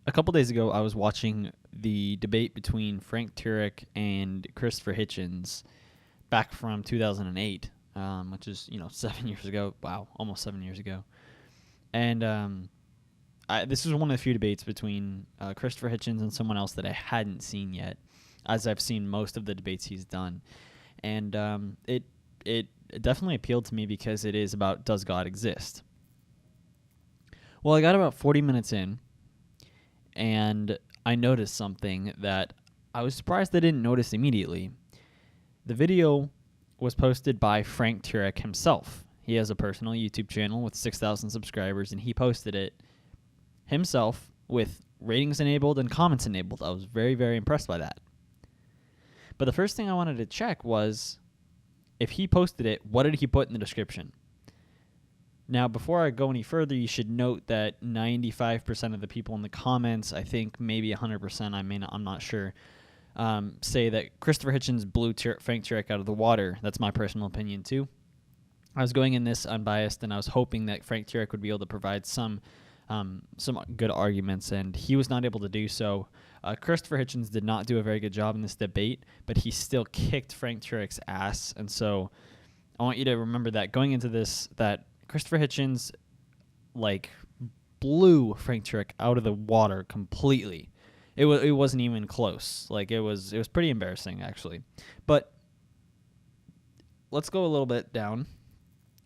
a couple days ago, I was watching the debate between Frank Turek and Christopher Hitchens back from 2008, which is 7 years ago. Wow, almost 7 years ago. And this was one of the few debates between Christopher Hitchens and someone else that I hadn't seen yet, as I've seen most of the debates he's done. And it definitely appealed to me because it is about, does God exist? Well, I got about 40 minutes in, and I noticed something that I was surprised I didn't notice immediately. The video was posted by Frank Turek himself. He has a personal YouTube channel with 6,000 subscribers, and he posted it himself with ratings enabled and comments enabled. I was very, very impressed by that. But the first thing I wanted to check was, if he posted it, what did he put in the description? Now, before I go any further, you should note that 95% of the people in the comments, I think maybe 100%, I'm not sure, say that Christopher Hitchens blew Frank Turek out of the water. That's my personal opinion too. I was going in this unbiased, and I was hoping that Frank Turek would be able to provide some good arguments, and he was not able to do so. Christopher Hitchens did not do a very good job in this debate, but he still kicked Frank Turek's ass, and so I want you to remember that going into this, that Christopher Hitchens blew Frank Turek out of the water completely. It wasn't even close. It was pretty embarrassing, actually. But let's go a little bit down,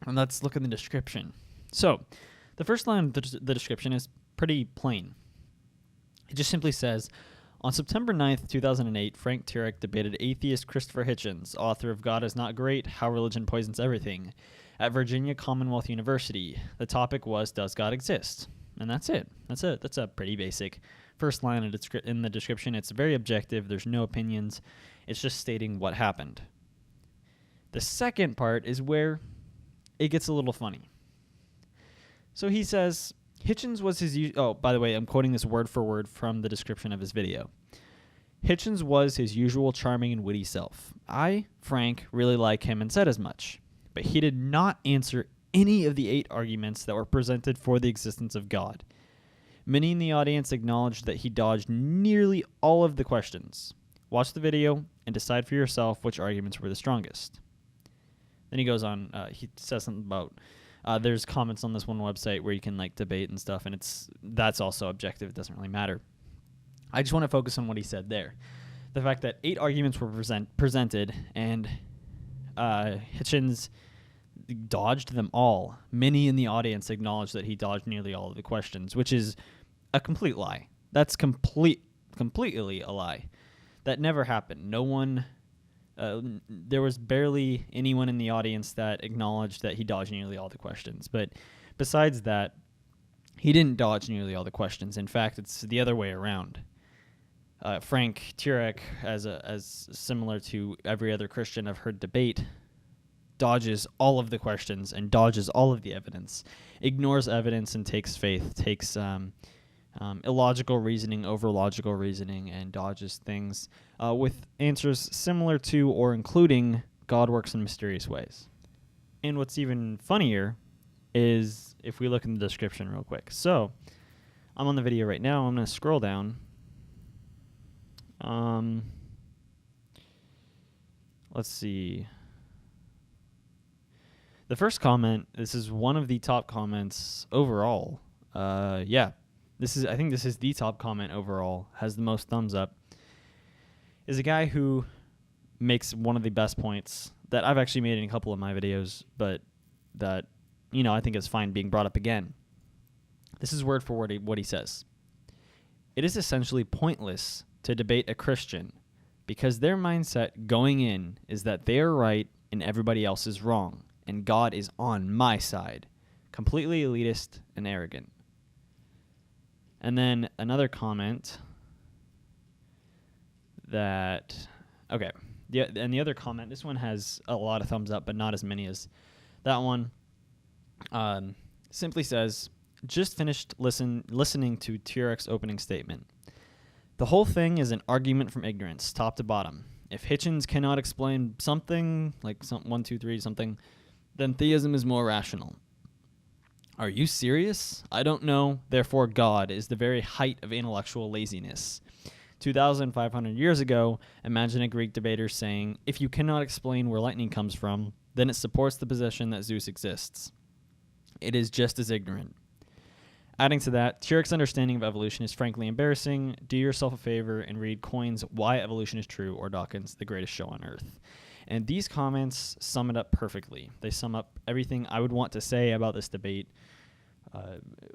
and let's look at the description. So the first line of the description is pretty plain. It just simply says, on September 9th, 2008, Frank Turek debated atheist Christopher Hitchens, author of God is Not Great, How Religion Poisons Everything, at Virginia Commonwealth University. The topic was, does God exist? And that's it. That's a pretty basic first line in the description. It's very objective. There's no opinions. It's just stating what happened. The second part is where it gets a little funny. So he says, Hitchens was his... by the way, I'm quoting this word for word from the description of his video. Hitchens was his usual charming and witty self. I, Frank, really like him and said as much. But he did not answer any of the 8 arguments that were presented for the existence of God. Many in the audience acknowledged that he dodged nearly all of the questions. Watch the video and decide for yourself which arguments were the strongest. Then he goes on, he says something about... there's comments on this one website where you can debate and stuff, and that's also objective. It doesn't really matter. I just want to focus on what he said there. The fact that 8 arguments were presented, and Hitchens dodged them all. Many in the audience acknowledged that he dodged nearly all of the questions, which is a complete lie. That's completely a lie. That never happened. No one... there was barely anyone in the audience that acknowledged that he dodged nearly all the questions. But besides that, he didn't dodge nearly all the questions. In fact, it's the other way around. Frank Turek, as similar to every other Christian I've heard debate, dodges all of the questions and dodges all of the evidence, ignores evidence and takes faith, takes illogical reasoning over logical reasoning, and dodges things with answers similar to or including God works in mysterious ways. And what's even funnier is if we look in the description real quick. So I'm on the video right now. I'm going to scroll down. Let's see. The first comment, this is one of the top comments overall. I think this is the top comment overall, has the most thumbs up, is a guy who makes one of the best points that I've actually made in a couple of my videos, but that, I think is fine being brought up again. This is word for word what he says. It is essentially pointless to debate a Christian because their mindset going in is that they are right and everybody else is wrong, and God is on my side. Completely elitist and arrogant. And then another comment that... Okay. And the other comment, this one has a lot of thumbs up, but not as many as that one. Simply says, just finished listening to Turek's opening statement. The whole thing is an argument from ignorance, top to bottom. If Hitchens cannot explain something, like 1, 2, 3, something, then theism is more rational. Are you serious? I don't know. Therefore, God is the very height of intellectual laziness. 2,500 years ago, imagine a Greek debater saying, if you cannot explain where lightning comes from, then it supports the position that Zeus exists. It is just as ignorant. Adding to that, Turek's understanding of evolution is frankly embarrassing. Do yourself a favor and read Coyne's Why Evolution is True or Dawkins' The Greatest Show on Earth. And these comments sum it up perfectly. They sum up everything I would want to say about this debate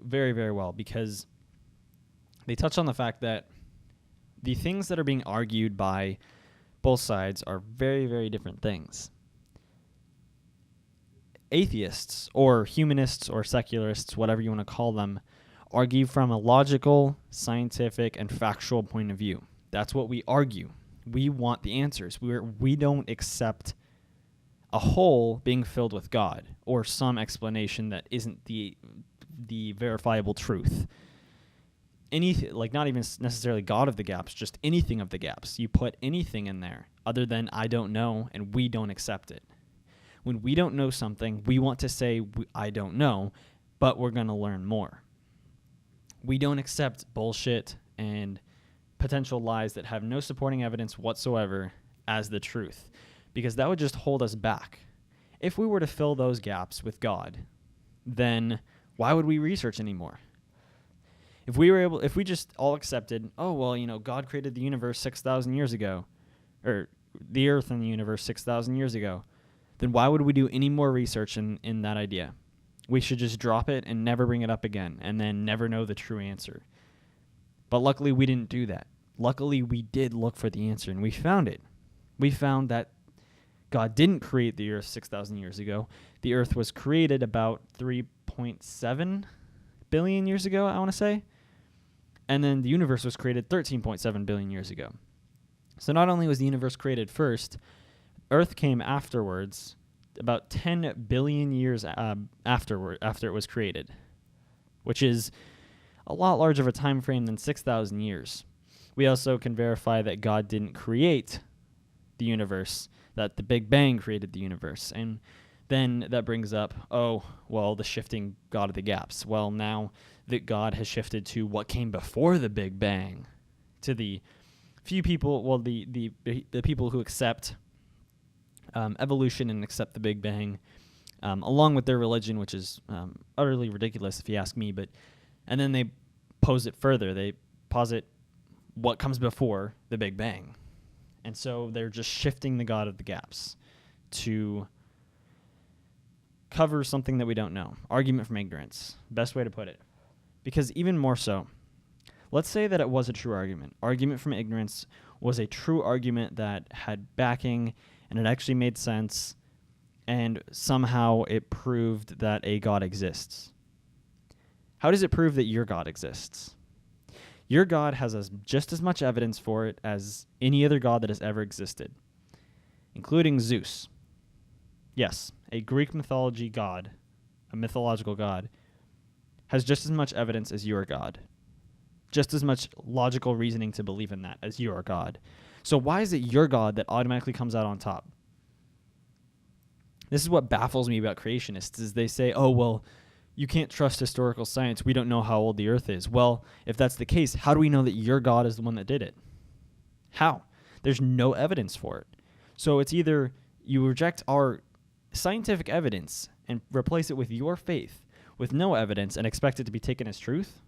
very, very well, because they touch on the fact that the things that are being argued by both sides are very, very different things. Atheists or humanists or secularists, whatever you want to call them, argue from a logical, scientific, and factual point of view. That's what we argue. We want the answers. We don't accept a hole being filled with God or some explanation that isn't the verifiable truth. Anything, like not even necessarily God of the gaps, just anything of the gaps. You put anything in there other than I don't know, and we don't accept it. When we don't know something, we want to say I don't know, but we're going to learn more. We don't accept bullshit and potential lies that have no supporting evidence whatsoever as the truth, because that would just hold us back. If we were to fill those gaps with God, then why would we research anymore? If we just all accepted, oh, well, God created the universe 6,000 years ago, or the earth and the universe 6,000 years ago, then why would we do any more research in that idea? We should just drop it and never bring it up again, and then never know the true answer. But luckily, we didn't do that. Luckily, we did look for the answer, and we found it. We found that God didn't create the earth 6,000 years ago. The earth was created about 3.7 billion years ago, I want to say. And then the universe was created 13.7 billion years ago. So not only was the universe created first, Earth came afterwards, about 10 billion years after it was created, which is a lot larger of a time frame than 6,000 years. We also can verify that God didn't create the universe, that the Big Bang created the universe. And then that brings up, the shifting God of the gaps. Well, now that God has shifted to what came before the Big Bang, to the few people, the people who accept evolution and accept the Big Bang, along with their religion, which is utterly ridiculous if you ask me. And then they pose it further. They posit what comes before the Big Bang. And so they're just shifting the God of the gaps to cover something that we don't know. Argument from ignorance. Best way to put it. Because even more so, let's say that it was a true argument. Argument from ignorance was a true argument that had backing and it actually made sense, and somehow it proved that a God exists. How does it prove that your God exists? Your God has just as much evidence for it as any other God that has ever existed, including Zeus. Yes, a Greek mythology god, a mythological god, has just as much evidence as your God. Just as much logical reasoning to believe in that as your God. So why is it your God that automatically comes out on top? This is what baffles me about creationists, is they say, you can't trust historical science. We don't know how old the earth is. Well, if that's the case, how do we know that your God is the one that did it? How? There's no evidence for it. So it's either you reject our scientific evidence and replace it with your faith with no evidence and expect it to be taken as truth.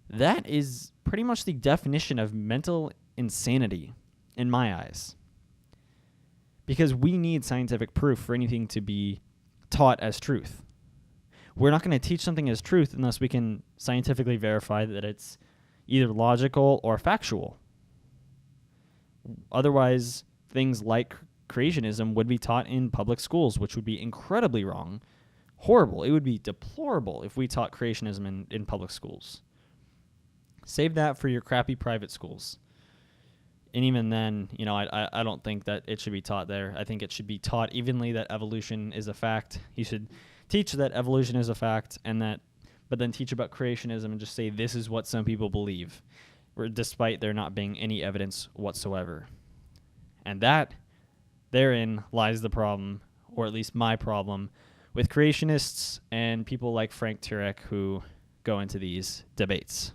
That is pretty much the definition of mental insanity in my eyes. Because we need scientific proof for anything to be taught as truth. We're not going to teach something as truth unless we can scientifically verify that it's either logical or factual. Otherwise, things like creationism would be taught in public schools, which would be incredibly wrong, horrible. It would be deplorable if we taught creationism in public schools. Save that for your crappy private schools. And even then, I don't think that it should be taught there. I think it should be taught evenly that evolution is a fact. You should teach that evolution is a fact, but then teach about creationism and just say this is what some people believe, despite there not being any evidence whatsoever. And therein lies the problem, or at least my problem, with creationists and people like Frank Turek who go into these debates.